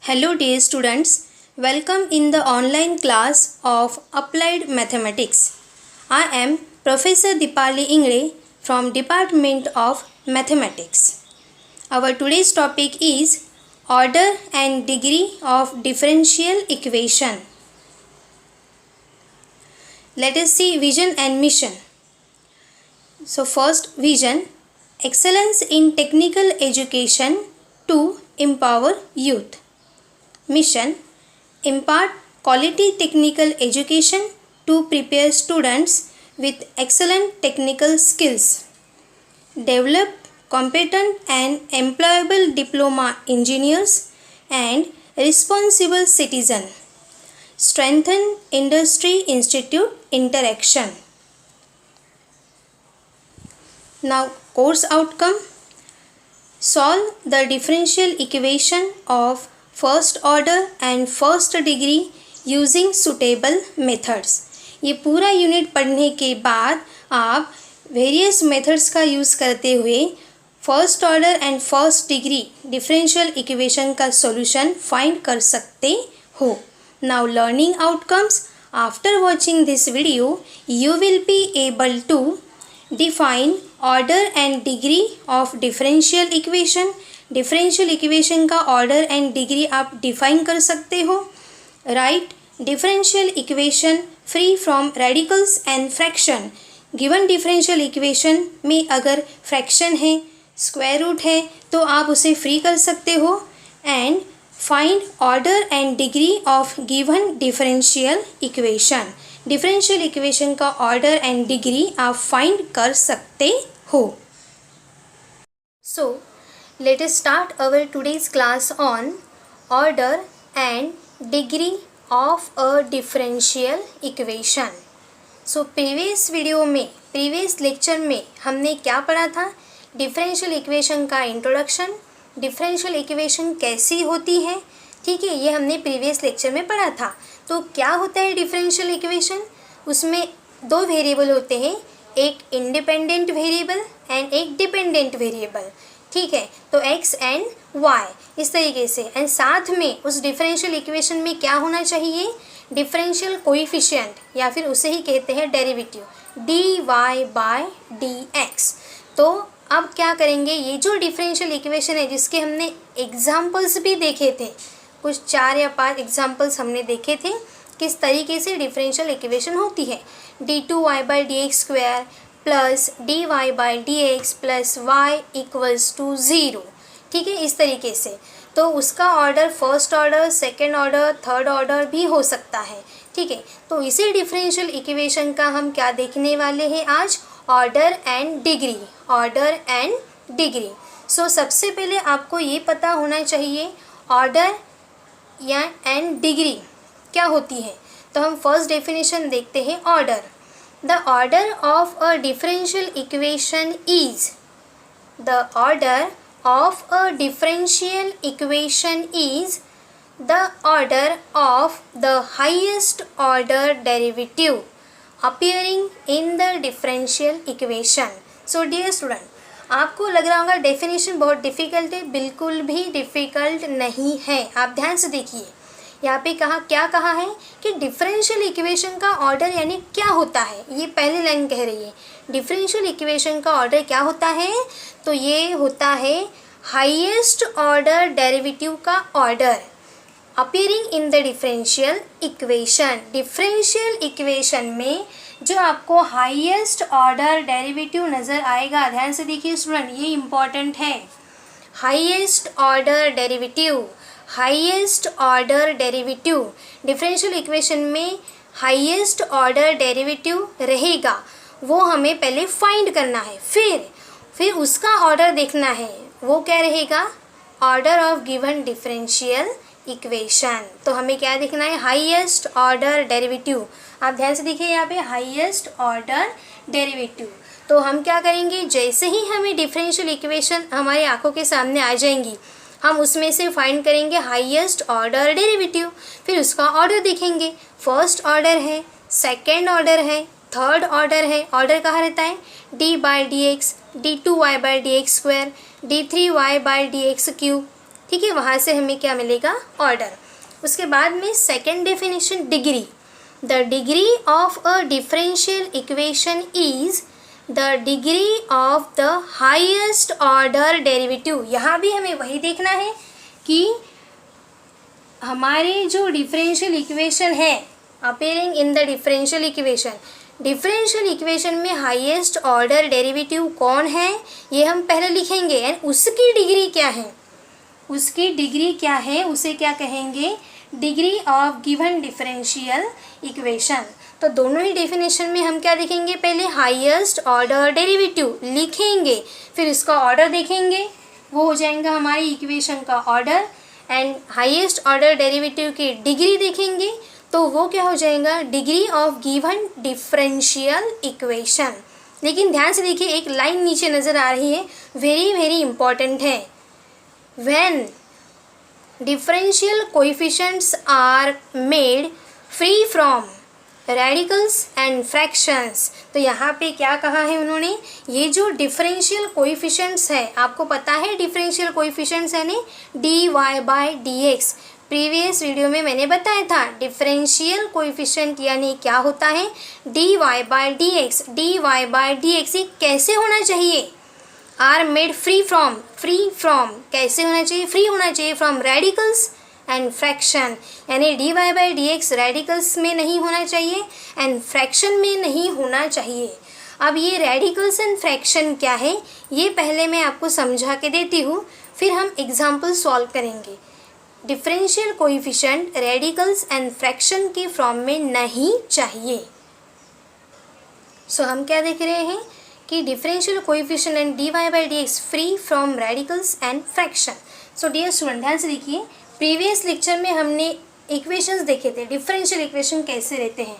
Hello dear students, welcome in the online class of Applied Mathematics. I am Professor Dipali Ingre from Department of Mathematics. Our today's topic is order and degree of differential equation. Let us see vision and mission. So first vision, excellence in technical education to empower youth. Mission, impart quality technical education to prepare students with excellent technical skills. Develop competent and employable diploma engineers and responsible citizen. Strengthen industry institute interaction. Now course outcome. Solve the differential equation of first order and first degree using suitable methods. ये पूरा unit पढ़ने के बाद आप various methods का use करते हुए first order and first degree differential equation का सॉल्यूशन फाइंड कर सकते हो। Now learning outcomes, after watching this video you will be able to define order and degree of differential equation. Differential equation का order and degree आप define कर सकते हो। Write differential equation free from radicals and fraction. Given differential equation में अगर fraction है, square root है, तो आप उसे फ्री कर सकते हो। And find order and degree of given differential equation. Differential equation का ऑर्डर एंड डिग्री आप फाइंड कर सकते हो। सो let us start our today's class on order and degree of a differential equation. So previous lecture में हमने क्या पढ़ा था? differential equation का introduction, differential equation कैसी होती है, ठीक है, ये हमने previous lecture में पढ़ा था। तो क्या होता है differential equation? उसमें दो वेरिएबल होते हैं, एक इंडिपेंडेंट वेरिएबल एंड एक डिपेंडेंट वेरिएबल, ठीक है। तो x एंड y इस तरीके से, एंड साथ में उस डिफरेंशियल इक्वेशन में क्या होना चाहिए? डिफरेंशियल कोएफिशिएंट, या फिर उसे ही कहते हैं डेरिवेटिव, dy/dx। तो अब क्या करेंगे, ये जो डिफरेंशियल इक्वेशन है जिसके हमने एग्जाम्पल्स भी देखे थे, कुछ 4 या 5 एग्जाम्पल्स हमने देखे थे किस तरीके से डिफरेंशियल इक्वेशन होती है। d2y/dx² plus dy/dx plus y equals to 0, ठीक है, इस तरीके से। तो उसका order first order, second order, third order भी हो सकता है, ठीक है। तो इसी डिफरेंशियल इक्वेशन का हम क्या देखने वाले हैं आज? Order and degree. Order and degree. So सबसे पहले आपको ये पता होना चाहिए ऑर्डर या एंड डिग्री क्या होती है। तो हम फर्स्ट डेफिनेशन देखते हैं। Order, the order of a differential equation is, the order of a differential equation is the order of the highest order derivative appearing in the differential equation. So dear student, आपको लग रहा होगा definition बहुत difficult है, बिल्कुल भी difficult नहीं है। आप ध्यान से देखिए, यहाँ पे क्या कहा है कि डिफरेंशियल इक्वेशन का ऑर्डर यानी क्या होता है। ये पहली लाइन कह रही है डिफरेंशियल इक्वेशन का ऑर्डर क्या होता है, तो ये होता है हाईएस्ट ऑर्डर डेरिवेटिव का order appearing in the differential equation. Differential equation में जो आपको हाईएस्ट ऑर्डर डेरिवेटिव नज़र आएगा, ध्यान से देखिए स्टूडेंट, ये इम्पॉर्टेंट है। Highest order derivative, highest order derivative, differential equation में हाईएस्ट ऑर्डर डेरिवेटिव रहेगा, वो हमें पहले फाइंड करना है, फिर उसका ऑर्डर देखना है, वो क्या रहेगा? Order of given differential equation. तो हमें क्या देखना है? Highest order derivative. आप ध्यान से देखिए यहाँ पे हाईएस्ट ऑर्डर डेरिवेटिव। तो हम क्या करेंगे, जैसे ही हमें डिफरेंशियल इक्वेशन हमारी आंखों के सामने आ जाएंगी, हम उसमें से फाइंड करेंगे हाईएस्ट ऑर्डर डेरिवेटिव, फिर उसका ऑर्डर देखेंगे। फर्स्ट ऑर्डर है, सेकेंड ऑर्डर है, थर्ड ऑर्डर है। ऑर्डर कहाँ रहता है? d/dx, d2y/dx², d3y/dx³ ठीक है, वहाँ से हमें क्या मिलेगा, ऑर्डर। उसके बाद में second definition degree, the degree of a differential equation is the degree of the highest order derivative. यहाँ भी हमें वही देखना है कि हमारे जो डिफरेंशियल इक्वेशन है appearing in the differential equation में हाईएस्ट ऑर्डर डेरिवेटिव कौन है ये हम पहले लिखेंगे, एंड उसकी डिग्री क्या है, उसे क्या कहेंगे, degree of given differential equation. तो दोनों ही डेफिनेशन में हम क्या देखेंगे, पहले हाईएस्ट ऑर्डर डेरिवेटिव लिखेंगे, फिर इसका ऑर्डर देखेंगे, वो हो जाएगा हमारी इक्वेशन का order, and highest order derivative की डिग्री देखेंगे तो वो क्या हो जाएगा, degree of given differential equation. लेकिन ध्यान से देखिए, एक लाइन नीचे नज़र आ रही है, वेरी वेरी इंपॉर्टेंट है, when differential coefficients are made free from radicals and fractions. तो यहाँ पे क्या कहा है उन्होंने, ये जो डिफरेंशियल कोएफिशिएंट्स है, आपको पता है डिफरेंशियल कोएफिशिएंट्स यानी D Y by D X. Previous video में मैंने बताया था डिफरेंशियल कोएफिशिएंट यानी क्या होता है, D Y by D X. D Y by D X ये कैसे होना चाहिए, आर मेड फ्री फ्रॉम कैसे होना चाहिए, फ्री होना चाहिए फ्रॉम रेडिकल्स एंड फ्रैक्शन, यानी D Y by D X radicals में नहीं होना चाहिए एंड फ्रैक्शन में नहीं होना चाहिए। अब ये रेडिकल्स एंड फ्रैक्शन क्या है ये पहले मैं आपको समझा के देती हूँ, फिर हम एग्जाम्पल सॉल्व करेंगे। Differential coefficient radicals and fraction के फॉर्म में नहीं चाहिए। सो हम क्या देख रहे हैं कि differential coefficient and D Y by D X free from radicals and fraction. So dear student ध्यान से देखिए, प्रीवियस लेक्चर में हमने इक्वेशंस देखे थे, डिफरेंशियल इक्वेशन कैसे रहते हैं।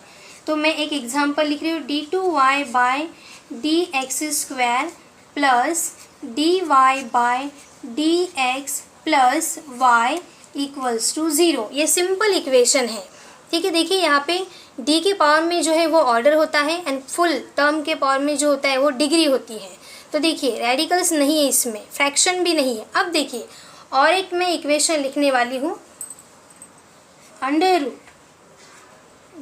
तो मैं एक एग्जांपल लिख रही हूँ, D two Y by D X square plus D Y by D X plus Y equals to 0। ये सिंपल इक्वेशन है, ठीक है। देखिए यहाँ पे d के पावर में जो है वो ऑर्डर होता है एंड फुल टर्म के पावर में जो होता है वो डिग्री होती है। तो देखिए रेडिकल्स नहीं है इसमें, फ्रैक्शन भी नहीं है। अब देखिए और एक मैं इक्वेशन लिखने वाली हूँ, under root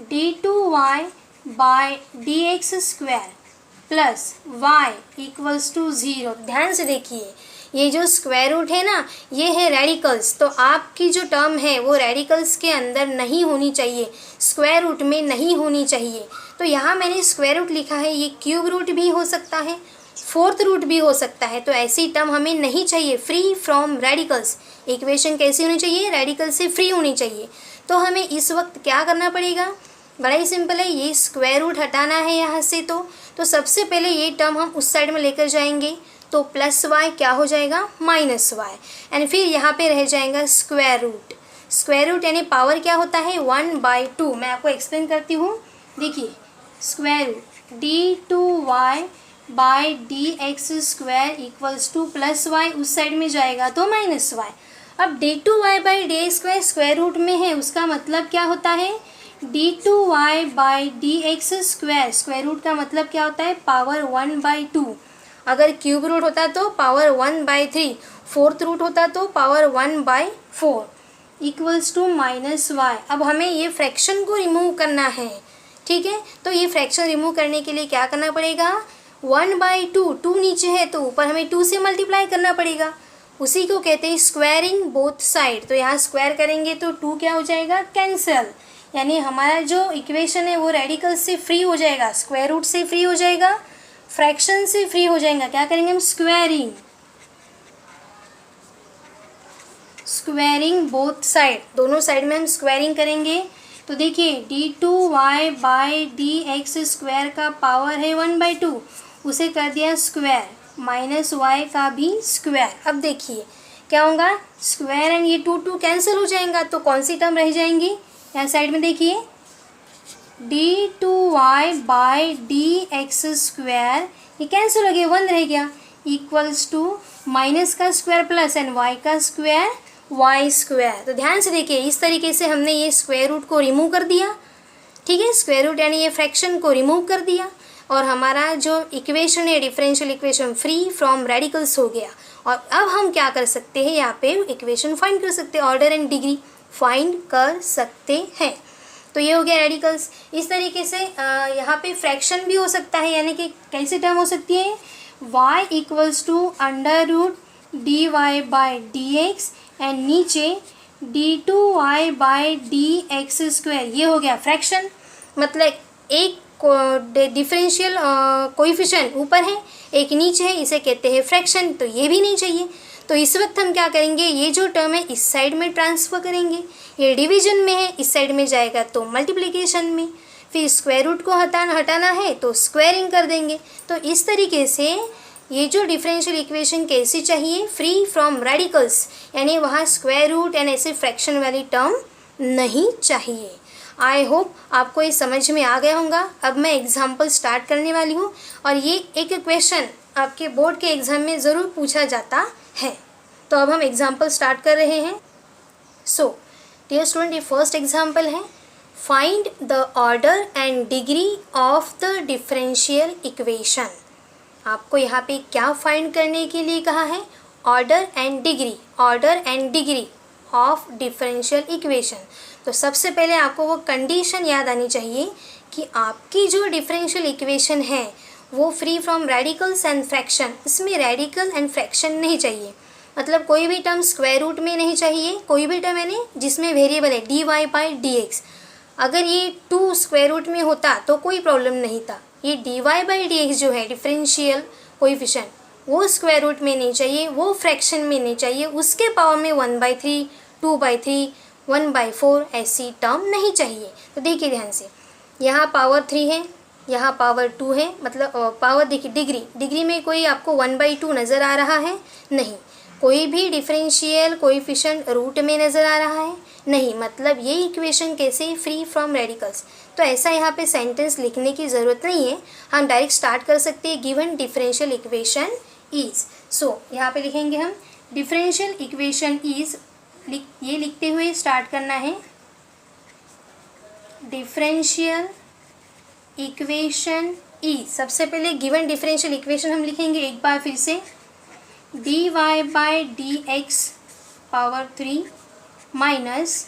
D two Y by D X square plus Y equals to 0। ध्यान से देखिए ये जो स्क्वायर रूट है ना ये है रेडिकल्स, तो आपकी जो टर्म है वो रेडिकल्स के अंदर नहीं होनी चाहिए, स्क्वायर रूट में नहीं होनी चाहिए। तो यहाँ मैंने स्क्वायर रूट लिखा है, ये क्यूब रूट भी हो सकता है, फोर्थ रूट भी हो सकता है, तो ऐसी टर्म हमें नहीं चाहिए। फ्री फ्रॉम रेडिकल्स, इक्वेशन कैसी होनी चाहिए, रेडिकल से फ्री होनी चाहिए। तो हमें इस वक्त क्या करना पड़ेगा, बड़ा ही सिंपल है, ये स्क्वायर रूट हटाना है यहाँ से। तो सबसे पहले ये टर्म हम उस साइड में लेकर जाएंगे, तो प्लस वाई क्या हो जाएगा, माइनस वाई, एंड फिर यहाँ पे रह जाएगा स्क्वायर रूट। स्क्वायर रूट यानी पावर क्या होता है 1/2। मैं आपको एक्सप्लेन करती हूँ, देखिए square root D two Y by D X square equals to plus Y, उस साइड में जाएगा तो माइनस वाई। अब D two Y by D X square square root में है, उसका मतलब क्या होता है, D two Y by D X square, square root का मतलब क्या होता है, पावर 1/2। अगर क्यूब रूट होता तो पावर 1/3, फोर्थ रूट होता तो power 1/4 equals to minus Y. अब हमें ये फ्रैक्शन को रिमूव करना है, ठीक है। तो ये फ्रैक्शन रिमूव करने के लिए क्या करना पड़ेगा, 1/2, 2 नीचे है तो ऊपर हमें 2 से मल्टीप्लाई करना पड़ेगा, उसी को कहते हैं स्क्वायरिंग बोथ साइड। तो यहाँ स्क्वायर करेंगे तो 2 क्या हो जाएगा, कैंसल, यानी हमारा जो इक्वेशन है वो रेडिकल से फ्री हो जाएगा, स्क्वायर रूट से फ्री हो जाएगा, फ्रैक्शन से फ्री हो जाएगा। क्या करेंगे हम, स्क्वायरिंग बोथ साइड, दोनों साइड में हम स्क्वायरिंग करेंगे। तो देखिए D two Y by D X square का पावर है 1/2, उसे कर दिया स्क्वायर, माइनस वाई का भी स्क्वायर। अब देखिए क्या होगा, स्क्वायर एंड ये 2 कैंसिल हो जाएगा, तो कौन सी टर्म रह जाएंगी, यहाँ साइड में देखिए D two Y by D X square, ये कैंसिल हो गया, 1 रह गया, इक्वल्स टू माइनस का स्क्वायर प्लस एंड वाई का स्क्वायर, वाई स्क्वायर। तो ध्यान से देखिए इस तरीके से हमने ये स्क्वायर रूट को रिमूव कर दिया, ठीक है, स्क्वायर रूट यानी ये फ्रैक्शन को रिमूव कर दिया। और हमारा जो इक्वेशन है differential equation free from radicals हो गया। और अब हम क्या कर सकते हैं, यहाँ पे इक्वेशन फाइंड कर सकते हैं, ऑर्डर एंड डिग्री फाइंड कर सकते हैं। तो ये हो गया रेडिकल्स। इस तरीके से यहाँ पे फ्रैक्शन भी हो सकता है, यानी कि कैसे टर्म हो सकती है, y equals to under root D Y by D X and नीचे d2y by D X square, ये हो गया फ्रैक्शन। मतलब एक डिफरेंशियल कोएफिशिएंट ऊपर है, एक नीचे है, इसे कहते हैं फ्रैक्शन। तो ये भी नहीं चाहिए। तो इस वक्त हम क्या करेंगे, ये जो टर्म है इस साइड में ट्रांसफ़र करेंगे, ये डिवीजन में है, इस साइड में जाएगा तो मल्टीप्लिकेशन में, फिर स्क्वायर रूट को हटाना है तो स्क्वायरिंग कर देंगे। तो इस तरीके से ये जो डिफरेंशियल इक्वेशन कैसी चाहिए, फ्री फ्रॉम रेडिकल्स, यानी वहाँ स्क्वायर रूट एंड ऐसे फ्रैक्शन वाली टर्म नहीं चाहिए। आई होप आपको ये समझ में आ गया होगा। अब मैं एग्जाम्पल स्टार्ट करने वाली हूँ और ये एक क्वेश्चन आपके बोर्ड के एग्ज़ाम में ज़रूर पूछा जाता है। तो अब हम एग्जाम्पल स्टार्ट कर रहे हैं। सो डियर स्टूडेंट, ये फर्स्ट एग्जाम्पल है, find the order and degree of the differential equation. आपको यहाँ पे क्या फाइंड करने के लिए कहा है, order and degree of differential equation. तो सबसे पहले आपको वो कंडीशन याद आनी चाहिए कि आपकी जो डिफरेंशियल इक्वेशन है वो free from radicals and fraction, इसमें रेडिकल एंड फ्रैक्शन नहीं चाहिए। मतलब कोई भी टर्म स्क्वायर रूट में नहीं चाहिए, कोई भी टर्म यानी जिसमें वेरिएबल है D Y by D X. अगर ये 2 स्क्वायर रूट में होता तो कोई प्रॉब्लम नहीं था। ये D Y by D X जो है डिफरेंशियल कोएफिशिएंट, वो स्क्वायर रूट में नहीं चाहिए, वो फ्रैक्शन में नहीं चाहिए, उसके पावर में 1/3, 2/3, 1/4 ऐसी टर्म नहीं चाहिए। तो देखिए ध्यान से, यहाँ पावर 3 है, यहाँ पावर 2 है, मतलब पावर देखिए डिग्री में कोई आपको 1/2 नज़र आ रहा है नहीं, कोई भी डिफरेंशियल कोएफिशिएंट रूट में नज़र आ रहा है नहीं। मतलब ये इक्वेशन कैसे, फ्री फ्रॉम रेडिकल्स। तो ऐसा यहाँ पे सेंटेंस लिखने की ज़रूरत नहीं है, हम डायरेक्ट स्टार्ट कर सकते हैं, गिवन डिफरेंशियल इक्वेशन इज़। सो यहाँ पे लिखेंगे हम डिफरेंशियल इक्वेशन इज़, ये लिखते हुए स्टार्ट करना है, डिफरेंशियल इक्वेशन इज। सबसे पहले गिवन डिफरेंशियल इक्वेशन हम लिखेंगे एक बार फिर से, D Y by D X power 3 minus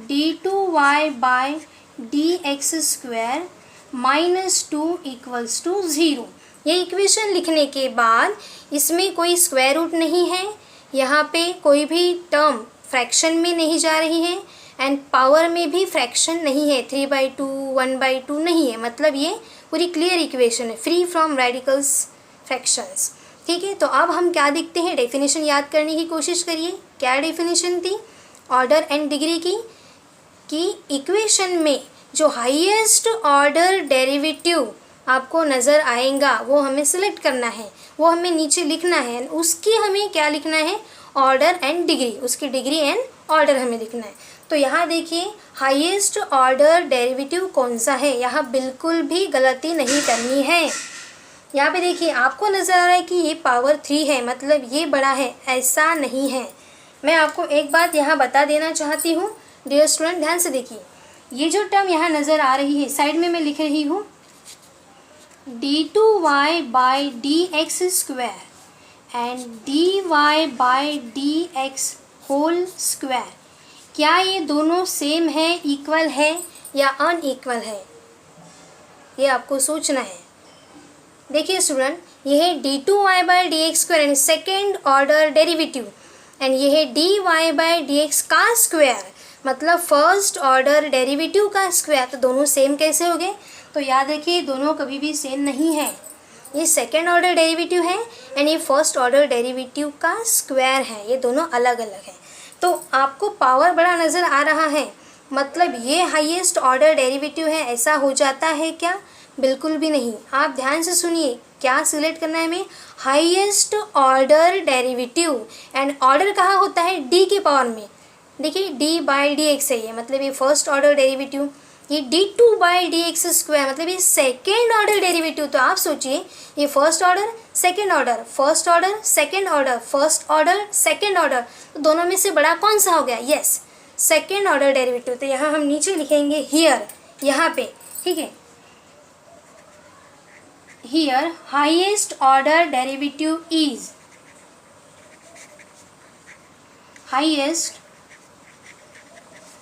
d2y by D X square minus 2 equals to 0। ये इक्वेशन लिखने के बाद इसमें कोई स्क्वायर रूट नहीं है, यहाँ पे कोई भी टर्म फ्रैक्शन में नहीं जा रही है एंड पावर में भी फ्रैक्शन नहीं है, 3/2, 1/2 नहीं है। मतलब ये पूरी क्लियर इक्वेशन है, फ्री फ्रॉम रेडिकल्स फ्रैक्शंस। ठीक है, तो अब हम क्या देखते हैं, डेफिनेशन याद करने की कोशिश करिए। क्या डेफिनेशन थी ऑर्डर एंड डिग्री की, कि इक्वेशन में जो हाईएस्ट ऑर्डर डेरिवेटिव आपको नज़र आएगा वो हमें सिलेक्ट करना है, वो हमें नीचे लिखना है, उसकी हमें क्या लिखना है, ऑर्डर एंड डिग्री, उसकी डिग्री एंड ऑर्डर हमें लिखना है। तो यहाँ देखिए हाईएस्ट ऑर्डर डेरिवेटिव कौन सा है, यहाँ बिल्कुल भी गलती नहीं करनी है। यहाँ पे देखिए आपको नज़र आ रहा है कि ये पावर 3 है, मतलब ये बड़ा है, ऐसा नहीं है। मैं आपको एक बात यहाँ बता देना चाहती हूँ डियर स्टूडेंट, ध्यान से देखिए, ये जो टर्म यहाँ नज़र आ रही है साइड में मैं लिख रही हूँ d2y by D X square and dy by D X whole square, क्या ये दोनों सेम है, इक्वल है या अनइक्वल है, ये आपको सोचना है। देखिए स्टूडेंट, ये है d2y by D X square and second order derivative, and ये है dy बाई डी एक्स का स्क्वायर, मतलब फर्स्ट ऑर्डर डेरिवेटिव का स्क्वायर। तो दोनों सेम कैसे हो गए, तो याद रखिए दोनों कभी भी सेम नहीं है। ये सेकेंड ऑर्डर डेरिवेटिव है एंड ये फर्स्ट ऑर्डर डेरिवेटिव का स्क्वायर है, ये दोनों अलग अलग हैं। तो आपको पावर बड़ा नज़र आ रहा है, मतलब ये हाईएस्ट ऑर्डर डेरिवेटिव है, ऐसा हो जाता है क्या, बिल्कुल भी नहीं। आप ध्यान से सुनिए, क्या सिलेक्ट करना है हमें, highest order derivative, and order कहाँ होता है, डी के पावर में। देखिए डी बाई डी एक्स है ये, मतलब ये फर्स्ट ऑर्डर डेरिवेटिव, ये d2 by D X square, मतलब ये सेकेंड ऑर्डर डेरिवेटिव। तो आप सोचिए ये first order second order, first order second order, first order second order, तो दोनों में से बड़ा कौन सा हो गया, यस सेकेंड ऑर्डर डेरिवेटिव। तो यहाँ हम नीचे लिखेंगे हियर, यहाँ पे, ठीक है, here highest order derivative is highest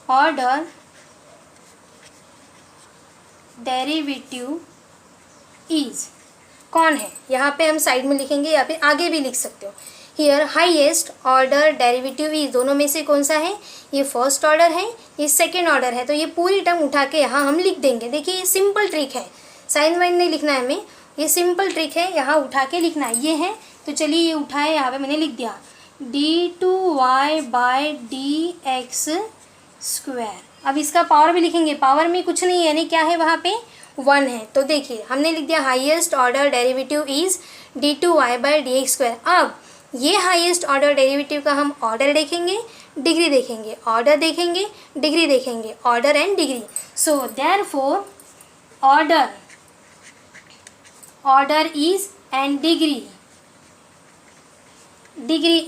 order derivative is कौन है, यहाँ पे हम साइड में लिखेंगे या फिर आगे भी लिख सकते हो। Here highest order derivative is, दोनों में से कौन सा है, ये फर्स्ट ऑर्डर है, ये सेकेंड ऑर्डर है, तो ये पूरी टर्म उठा के यहाँ हम लिख देंगे। देखिए ये सिंपल ट्रिक है, साइन वाइन नहीं लिखना है हमें, ये सिंपल ट्रिक है, यहाँ उठा के लिखना है। ये है तो चलिए ये उठाए, यहाँ पे मैंने लिख दिया d2y/dx²। अब इसका पावर भी लिखेंगे, पावर में कुछ नहीं है, यानी क्या है वहाँ पे 1 है। तो देखिए हमने लिख दिया highest order derivative is d2y/dx²। अब ये हाईएस्ट ऑर्डर डेरिवेटिव का हम ऑर्डर देखेंगे, डिग्री देखेंगे, ऑर्डर देखेंगे, डिग्री देखेंगे, order and degree. So therefore order is and degree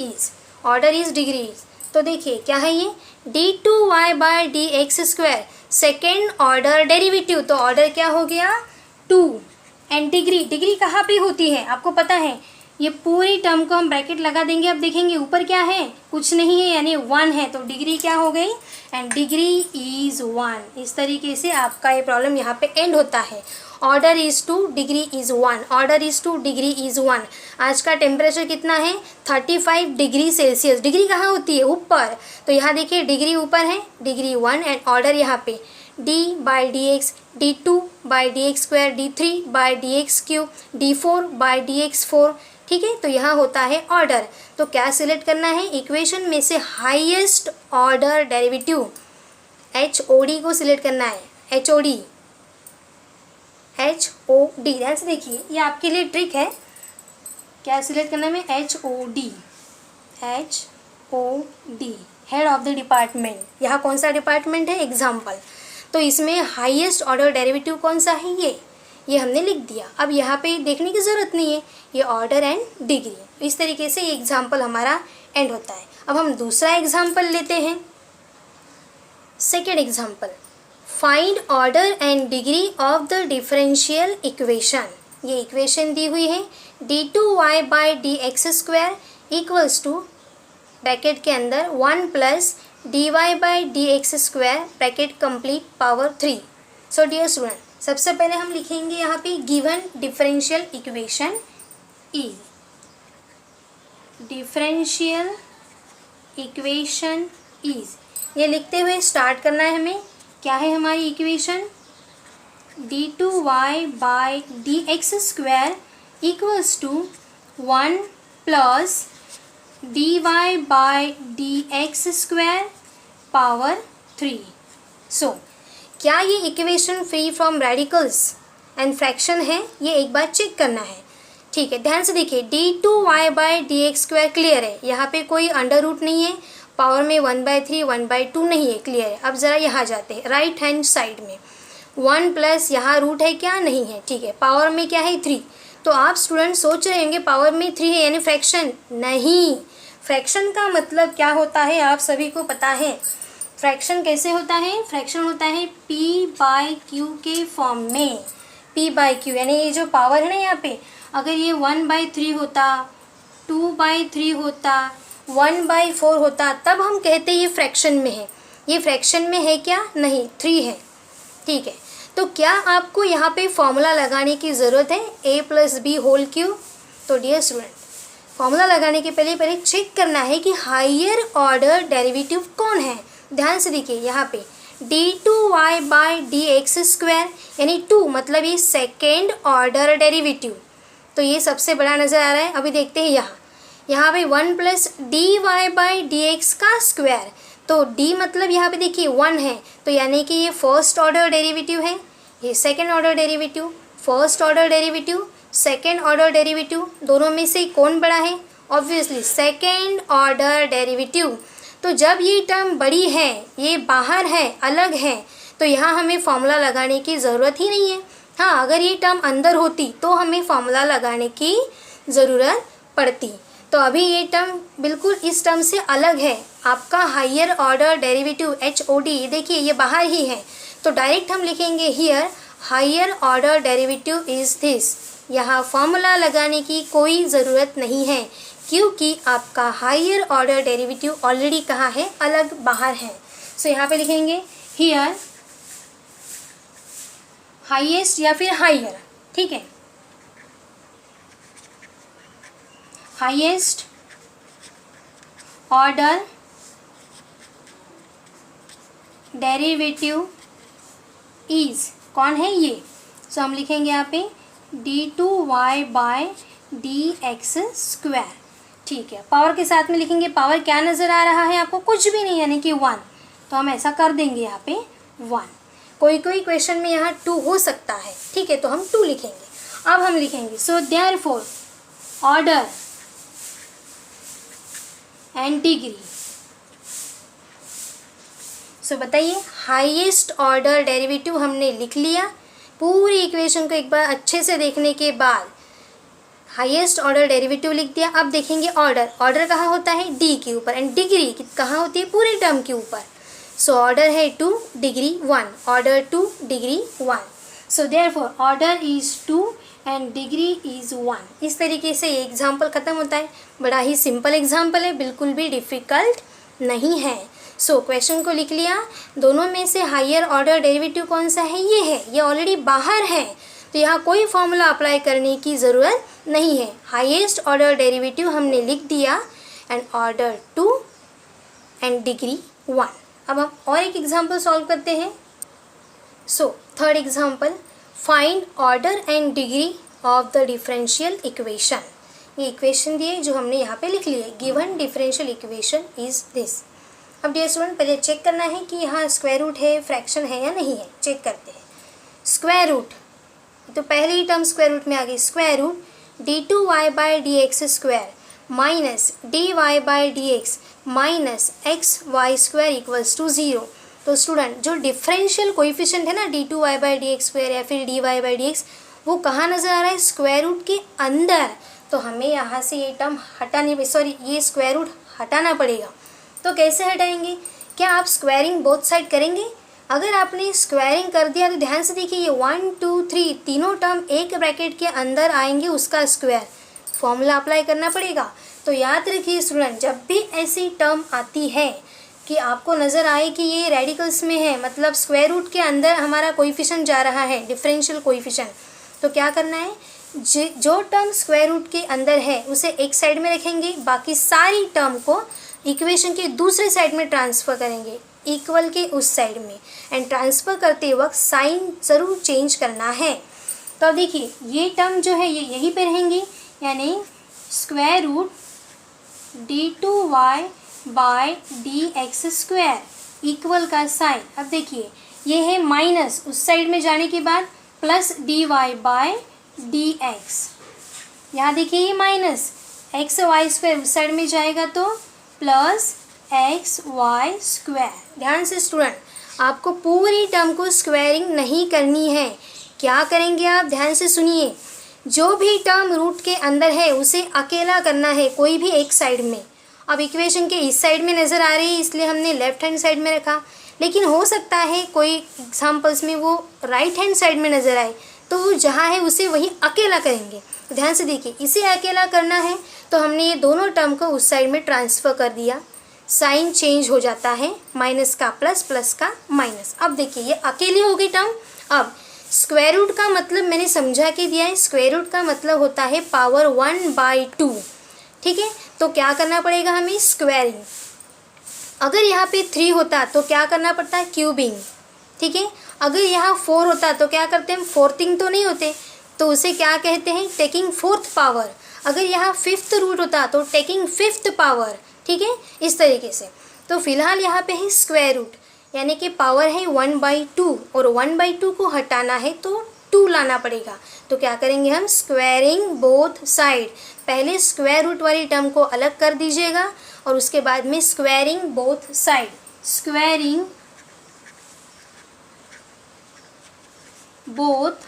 is, order is degree is. तो देखिए क्या है ये d2y/dx², सेकेंड ऑर्डर डेरिवेटिव, तो ऑर्डर क्या हो गया 2 एंड डिग्री कहाँ पे होती है आपको पता है, ये पूरी टर्म को हम ब्रैकेट लगा देंगे। अब देखेंगे ऊपर क्या है, कुछ नहीं है, यानी 1 है, तो डिग्री क्या हो गई, एंड डिग्री इज 1। इस तरीके से आपका ये प्रॉब्लम यहाँ पे एंड होता है। Order is 2, degree is 1, order is 2, degree is 1। आज का टेम्परेचर कितना है 35 डिग्री सेल्सियस। डिग्री कहाँ होती है, ऊपर, तो यहाँ देखिए डिग्री ऊपर है, डिग्री 1 एंड ऑर्डर यहाँ पे d/dx, d2/dx², d3/dx3, d4/dx4। ठीक है, तो यहाँ होता है ऑर्डर। तो क्या सिलेक्ट करना है, इक्वेशन में से हाईएस्ट ऑर्डर डेरिवेटिव HOD को सिलेक्ट करना है, HOD। ध्यान से देखिए, ये आपके लिए ट्रिक है, क्या सिलेक्ट करना है, HOD, head of the department. यहाँ कौन सा डिपार्टमेंट है, एग्जाम्पल। तो इसमें हाईएस्ट ऑर्डर डेरिवेटिव कौन सा है, ये हमने लिख दिया। अब यहाँ पे देखने की ज़रूरत नहीं है, ये ऑर्डर एंड डिग्री। इस तरीके से ये एग्जाम्पल हमारा एंड होता है। अब हम दूसरा एग्जाम्पल लेते हैं, second example, find order and degree of the differential equation. ये इक्वेशन दी हुई है d2y/dx² इक्वल्स टू ब्रैकेट के अंदर 1 + dy/dx² bracket complete power 3। So dear student, सबसे पहले हम लिखेंगे यहाँ पे given differential equation is, differential equation is, ये लिखते हुए स्टार्ट करना है हमें। क्या है हमारी equation, d2y/dx² equals to 1 + dy/dx² power 3। So क्या ये equation free from radicals and fraction है, ये एक बार चेक करना है। ठीक है, ध्यान से देखिए, d2y/dx² क्लियर है, यहाँ पे कोई अंडर रूट नहीं है, पावर में 1/3 1/2 नहीं है, क्लियर है। अब ज़रा यहाँ जाते हैं राइट हैंड साइड में, 1 + यहाँ रूट है क्या, नहीं है, ठीक है। पावर में क्या है 3, तो आप स्टूडेंट सोच रहे होंगे पावर में 3 है यानी फ्रैक्शन, नहीं। फ्रैक्शन का मतलब क्या होता है आप सभी को पता है, फ्रैक्शन कैसे होता है, फ्रैक्शन होता है p/q के फॉर्म में, p/q, यानी ये जो पावर है ना यहाँ पे, अगर ये 1/3 होता, 2/3 होता, 1/4 होता, तब हम कहते ये फ्रैक्शन में है। ये फ्रैक्शन में है क्या, नहीं, 3 है, ठीक है। तो क्या आपको यहाँ पे फॉर्मूला लगाने की ज़रूरत है, a + b²। तो डियर स्टूडेंट, फॉर्मूला लगाने के पहले चेक करना है कि हायर ऑर्डर डेरिवेटिव कौन है। ध्यान से देखिए यहाँ पे d2y/dx² यानी 2, मतलब ये सेकेंड ऑर्डर डेरिवेटिव, तो ये सबसे बड़ा नज़र आ रहा है। अभी देखते हैं यहाँ पे 1 + dy/dx², तो d मतलब यहाँ पे देखिए 1 है, तो यानी कि ये फर्स्ट ऑर्डर डेरिवेटिव है, ये second order derivative, first order derivative, second order derivative, दोनों में से कौन बड़ा है, ऑब्वियसली सेकेंड ऑर्डर डेरिवेटिव। तो जब ये टर्म बड़ी है, ये बाहर है, अलग है, तो यहाँ हमें फॉर्मूला लगाने की ज़रूरत ही नहीं है। हाँ, अगर ये टर्म अंदर होती तो हमें फॉर्मूला लगाने की ज़रूरत पड़ती। तो अभी ये टर्म बिल्कुल इस टर्म से अलग है, आपका हायर ऑर्डर डेरिवेटिव HOD, देखिए ये बाहर ही है, तो डायरेक्ट हम लिखेंगे here higher order derivative is this, यहाँ फॉर्मूला लगाने की कोई ज़रूरत नहीं है, क्योंकि आपका हायर ऑर्डर डेरिवेटिव ऑलरेडी कहाँ है, अलग बाहर है। सो यहाँ पे लिखेंगे हियर हाईएस्ट या फिर हायर, ठीक है, हाईएस्ट ऑर्डर डेरिवेटिव इज, कौन है ये, सो हम लिखेंगे यहाँ पे d2y बाय dx², ठीक है। पावर के साथ में लिखेंगे, पावर क्या नज़र आ रहा है आपको, कुछ भी नहीं, यानी कि 1, तो हम ऐसा कर देंगे यहाँ पे 1। कोई कोई क्वेश्चन में यहाँ 2 हो सकता है, ठीक है, तो हम 2 लिखेंगे। अब हम लिखेंगे so therefore order and degree. So बताइए, हाईएस्ट ऑर्डर डेरिवेटिव हमने लिख लिया। पूरी इक्वेशन को एक बार अच्छे से देखने के बाद हाईएस्ट ऑर्डर डेरिवेटिव लिख दिया। अब देखेंगे ऑर्डर, ऑर्डर कहाँ होता है, डी के ऊपर, एंड डिग्री कहाँ होती है, पूरे टर्म के ऊपर। सो ऑर्डर है 2, degree 1, order 2, degree 1। So therefore order is 2 and degree is 1। इस तरीके से ये एग्जाम्पल ख़त्म होता है। बड़ा ही सिंपल एग्जाम्पल है, बिल्कुल भी डिफ़िकल्ट नहीं है। सो क्वेश्चन को लिख लिया, दोनों में से हायर ऑर्डर डेरिवेटिव कौन सा है, ये है, ये ऑलरेडी बाहर है, तो यहाँ कोई फॉर्मूला अप्लाई करने की ज़रूरत नहीं है। हाईएस्ट ऑर्डर डेरिवेटिव हमने लिख दिया, एंड ऑर्डर 2 एंड डिग्री 1। अब हम और एक एग्जाम्पल सॉल्व करते हैं। So third example, find order and degree of the differential equation. ये इक्वेशन दिए जो हमने यहाँ पे लिख लिए, given differential equation is this. अब डियर स्टूडेंट, पहले चेक करना है कि यहाँ स्क्वायर रूट है, फ्रैक्शन है या नहीं है, चेक करते हैं। स्क्वायर रूट, तो पहले ही टर्म स्क्वायर रूट में आ गई, square root d2y by dx² minus dy by dx minus xy² equals to 0। तो स्टूडेंट, जो डिफरेंशियल कोइफिशिएंट है ना d2y बाई dx² या फिर dy बाई dx, वो कहाँ नज़र आ रहा है, स्क्वायर रूट के अंदर। तो हमें यहाँ से ये टर्म हटाने, सॉरी ये स्क्वायर रूट हटाना पड़ेगा। तो कैसे हटाएंगे, क्या आप स्क्वायरिंग बोथ साइड करेंगे? अगर आपने स्क्वायरिंग कर दिया तो ध्यान से देखिए, ये 1 2 3 तीनों टर्म एक ब्रैकेट के अंदर आएंगे, उसका स्क्वायर, फॉर्मूला अप्लाई करना पड़ेगा। तो याद रखिए स्टूडेंट, जब भी ऐसी टर्म आती है कि आपको नज़र आए कि ये रेडिकल्स में है, मतलब स्क्वायर रूट के अंदर हमारा कोइफिशिएंट जा रहा है, डिफरेंशियल कोइफिशिएंट, तो क्या करना है, जो टर्म स्क्वायर रूट के अंदर है उसे एक साइड में रखेंगे, बाकी सारी टर्म को इक्वेशन के दूसरे साइड में ट्रांसफ़र करेंगे, इक्वल के उस साइड में, एंड ट्रांसफ़र करते वक्त साइन ज़रूर चेंज करना है। तो देखिए, ये टर्म जो है ये यहीं पे रहेंगी, यानी square root d2y by dx² equal का साइन। अब देखिए, ये है माइनस, उस साइड में जाने के बाद प्लस dy बाय dx, यहाँ देखिए ये माइनस xy² उस साइड में जाएगा तो प्लस xy²। ध्यान से स्टूडेंट, आपको पूरी टर्म को स्क्वायरिंग नहीं करनी है। क्या करेंगे आप, ध्यान से सुनिए, जो भी टर्म रूट के अंदर है उसे अकेला करना है, कोई भी एक साइड में। अब इक्वेशन के इस साइड में नज़र आ रही है इसलिए हमने लेफ्ट हैंड साइड में रखा, लेकिन हो सकता है कोई एग्जाम्पल्स में वो राइट हैंड साइड में नज़र आए, तो वो जहाँ है उसे वहीं अकेला करेंगे। तो ध्यान से देखिए, इसे अकेला करना है तो हमने ये दोनों टर्म को उस साइड में ट्रांसफ़र कर दिया, साइन चेंज हो जाता है, माइनस का प्लस, प्लस का माइनस। अब देखिए ये अकेली हो गई टर्म। अब स्क्वायर रूट का मतलब मैंने समझा के दिया है, स्क्वायर रूट का मतलब होता है पावर 1/2, ठीक है। तो क्या करना पड़ेगा हमें, स्क्वायरिंग। अगर यहाँ पे 3 होता तो क्या करना पड़ता है, क्यूबिंग, ठीक है। अगर यहाँ 4 होता तो क्या करते हैं, फोर्थिंग तो नहीं होते, तो उसे क्या कहते हैं, टेकिंग 4th पावर। अगर यहाँ 5th रूट होता तो टेकिंग 5th पावर, ठीक है, इस तरीके से। तो फिलहाल यहाँ पे है स्क्वायर रूट, यानी कि पावर है 1/2, और 1/2 को हटाना है तो 2 लाना पड़ेगा। तो क्या करेंगे हम, स्क्वायरिंग बोथ साइड। पहले स्क्वायर रूट वाली टर्म को अलग कर दीजिएगा और उसके बाद में squaring both side, squaring both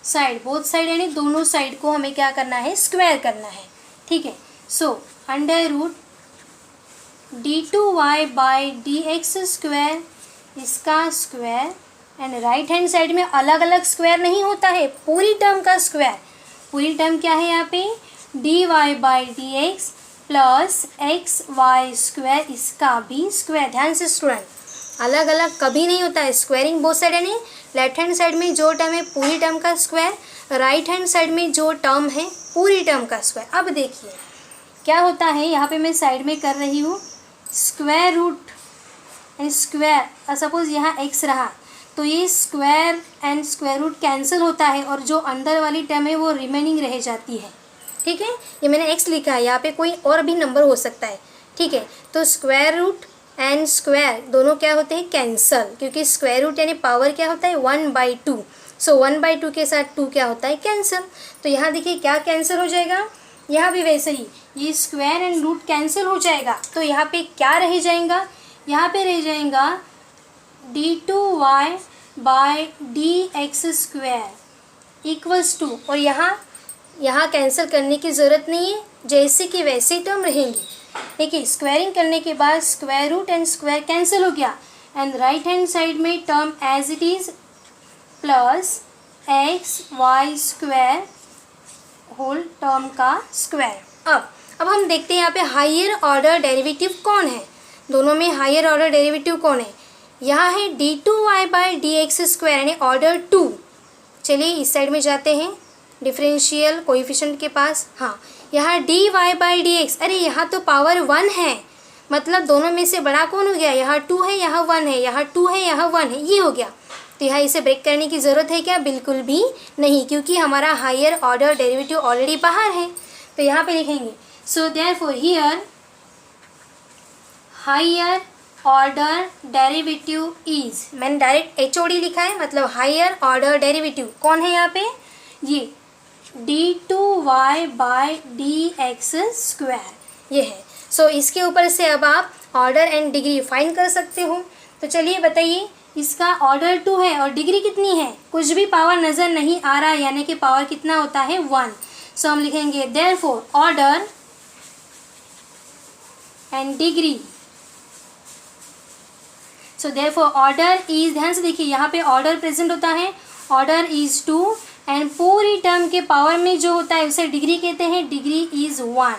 side, both side यानी दोनों साइड को हमें क्या करना है, स्क्वायर करना है, ठीक है। So under root d2y by dx² इसका square and right hand side में अलग अलग स्क्वायर नहीं होता है, पूरी टर्म का स्क्वायर। पूरी टर्म क्या है यहाँ पे, dy/dx प्लस xy², इसका भी स्क्वायर। ध्यान से स्टूडेंट, अलग अलग कभी नहीं होता है, स्क्वायरिंग बोथ साइड, यानी लेफ्ट हैंड साइड में जो टर्म है पूरी टर्म का स्क्वायर, राइट हैंड साइड में जो टर्म है पूरी टर्म का स्क्वायर। अब देखिए क्या होता है, यहाँ पे मैं साइड में कर रही हूँ square root and square, suppose यहाँ x रहा तो ये square and square root cancel होता है और जो अंदर वाली टर्म है वो रिमेनिंग रह जाती है। ठीक है, ये मैंने x लिखा है, यहाँ पे कोई और भी नंबर हो सकता है। ठीक है, तो स्क्वायर रूट एंड स्क्वायर दोनों क्या होते हैं, कैंसल, क्योंकि स्क्वायर रूट यानी पावर क्या होता है 1/2। सो 1/2 के साथ 2 क्या होता है, कैंसिल। तो यहाँ देखिए क्या कैंसिल हो जाएगा, यहाँ भी वैसे ही ये स्क्वायर एंड रूट कैंसिल हो जाएगा। तो यहाँ पे क्या रह जाएगा, यहाँ पे रह जाएगा d2y/dx² इक्वल्स टू, और यहाँ कैंसिल करने की ज़रूरत नहीं है, जैसे कि वैसे ही टर्म रहेंगी। देखिए स्क्वायरिंग करने के बाद square root and square cancel हो गया, एंड राइट हैंड साइड में term as it is plus xy² whole term का स्क्वायर। अब हम देखते हैं यहाँ पे हायर ऑर्डर डेरिवेटिव कौन है, दोनों में हायर ऑर्डर डेरिवेटिव कौन है, यहाँ है d2y/dx² यानी ऑर्डर 2। चलिए इस साइड में जाते हैं डिफरेंशियल कोएफिशिएंट के पास। हाँ, यहाँ dy/dx, अरे यहाँ तो पावर 1 है, मतलब दोनों में से बड़ा कौन हो गया, यहाँ 2 है यहाँ 1 है, यहाँ 2 है यहाँ 1 है, ये हो गया। तो यहाँ इसे ब्रेक करने की ज़रूरत है क्या, बिल्कुल भी नहीं, क्योंकि हमारा हायर ऑर्डर डेरिवेटिव ऑलरेडी बाहर है। तो यहाँ पे लिखेंगे so therefore here higher order derivative is, मैंने डायरेक्ट HOD लिखा है, मतलब हायर ऑर्डर डेरिवेटिव कौन है यहाँ पे, ये d2y/dx² ये है। सो इसके ऊपर से अब आप ऑर्डर एंड डिग्री फाइंड कर सकते हो। तो चलिए बताइए, इसका ऑर्डर 2 है और डिग्री कितनी है, कुछ भी पावर नज़र नहीं आ रहा है, यानी कि पावर कितना होता है 1। सो हम लिखेंगे therefore order and degree, so therefore order is, ध्यान से देखिए यहाँ पे ऑर्डर प्रेजेंट होता है, ऑर्डर इज 2 एंड पूरी टर्म के पावर में जो होता है उसे डिग्री कहते हैं, डिग्री इज 1।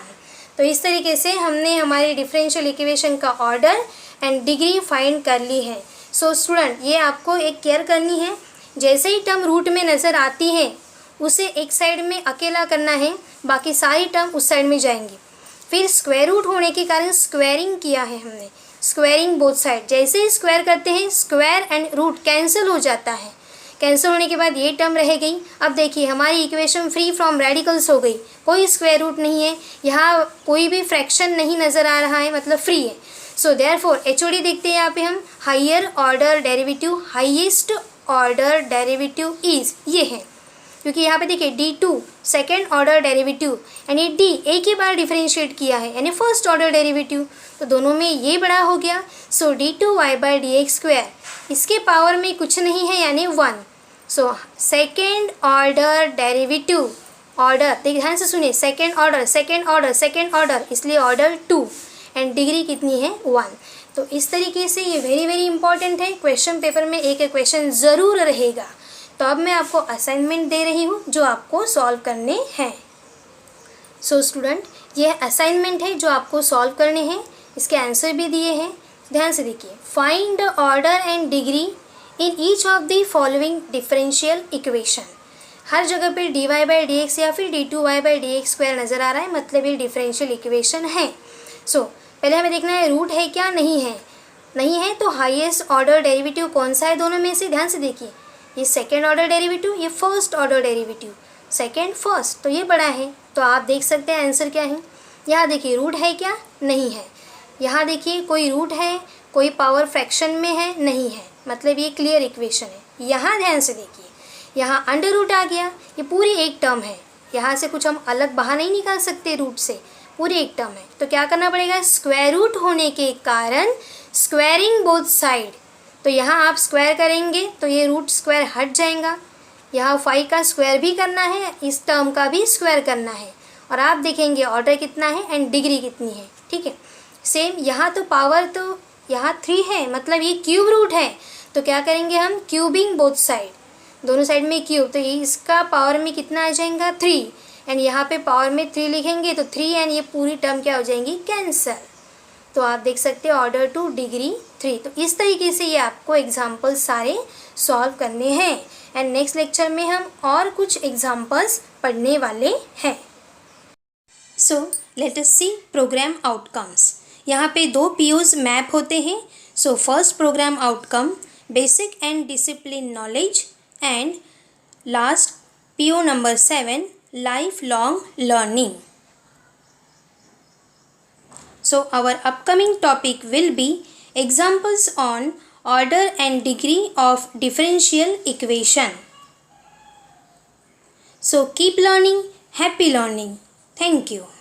तो इस तरीके से हमने हमारे डिफरेंशियल इक्वेशन का ऑर्डर एंड डिग्री फाइंड कर ली है। सो स्टूडेंट, ये आपको एक केयर करनी है, जैसे ही टर्म रूट में नज़र आती है उसे एक साइड में अकेला करना है, बाकी सारी टर्म उस साइड में जाएंगी। फिर स्क्वायर रूट होने के कारण स्क्वायरिंग किया है हमने, स्क्वायरिंग बोथ साइड, जैसे ही स्क्वायर करते हैं स्क्वायर एंड रूट कैंसिल हो जाता है, कैंसिल होने के बाद ये टर्म रह गई। अब देखिए हमारी इक्वेशन फ्री फ्रॉम रेडिकल्स हो गई, कोई स्क्वायर रूट नहीं है, यहाँ कोई भी फ्रैक्शन नहीं नज़र आ रहा है, मतलब फ्री है। सो देयरफॉर HOD देखते हैं यहाँ पे हम, higher order derivative, highest order derivative is, ये है, क्योंकि यहाँ पे देखिए d2 सेकेंड ऑर्डर डेरिवेटिव यानी d एक ही बार डिफरेंशिएट किया है यानी फर्स्ट ऑर्डर डेरिवेटिव, तो दोनों में ये बड़ा हो गया। सो d2y/dx², इसके पावर में कुछ नहीं है यानी 1। So second order derivative, order देखिए ध्यान से सुनिए, second order second order second order, इसलिए ऑर्डर 2 एंड डिग्री कितनी है 1। तो इस तरीके से ये वेरी इंपॉर्टेंट है, क्वेश्चन पेपर में एक क्वेश्चन ज़रूर रहेगा। तो अब मैं आपको असाइनमेंट दे रही हूँ जो आपको सॉल्व करने हैं। सो स्टूडेंट, यह असाइनमेंट है जो आपको सॉल्व करने हैं, इसके आंसर भी दिए हैं, ध्यान से देखिए। Find the order and degree in each of the following differential equation. हर जगह पर dy/dx या फिर d2y/dx² नज़र आ रहा है, मतलब ये डिफरेंशियल इक्वेशन है। सो पहले हमें देखना है रूट है क्या, नहीं है, नहीं है तो हाईएस्ट ऑर्डर डेरिवेटिव कौन सा है दोनों में से, ध्यान से देखिए, ये सेकेंड ऑर्डर डेरिवेटिव, ये first order derivative, second first, तो ये बड़ा है। तो आप देख सकते हैं आंसर क्या है। यहाँ देखिए रूट है क्या, नहीं है, यहाँ देखिए कोई रूट है, कोई पावर फ्रैक्शन में है, नहीं है, मतलब ये क्लियर इक्वेशन है। यहाँ ध्यान से देखिए, यहाँ अंडर रूट आ गया, ये पूरी एक टर्म है, यहाँ से कुछ हम अलग बाहर नहीं निकाल सकते रूट से, पूरी एक टर्म है। तो क्या करना पड़ेगा, स्क्वायर रूट होने के कारण स्क्वायरिंग बोथ साइड, तो यहाँ आप स्क्वायर करेंगे तो ये रूट स्क्वायर हट जाएगा, यहाँ 5 का स्क्वायर भी करना है, इस टर्म का भी स्क्वायर करना है, और आप देखेंगे ऑर्डर कितना है एंड डिग्री कितनी है। ठीक है, सेम यहाँ तो पावर तो यहाँ 3 है, मतलब ये क्यूब रूट है, तो क्या करेंगे हम, क्यूबिंग बोथ साइड, दोनों साइड में क्यूब, तो ये इसका पावर में कितना आ जाएगा 3, एंड यहाँ पे पावर में 3 लिखेंगे तो 3 एंड ये पूरी टर्म क्या हो जाएंगी, कैंसल। तो आप देख सकते हैं ऑर्डर टू डिग्री 3। तो इस तरीके से ये आपको एग्जाम्पल सारे सॉल्व करने हैं, एंड नेक्स्ट लेक्चर में हम और कुछ एग्जाम्पल्स पढ़ने वाले हैं। So let us see program outcomes. यहाँ पे 2 POs मैप होते हैं। So first program outcome basic and discipline knowledge, and last PO number 7 life long learning. So our upcoming topic will be examples on order and degree of differential equation. So keep learning, happy learning. Thank you.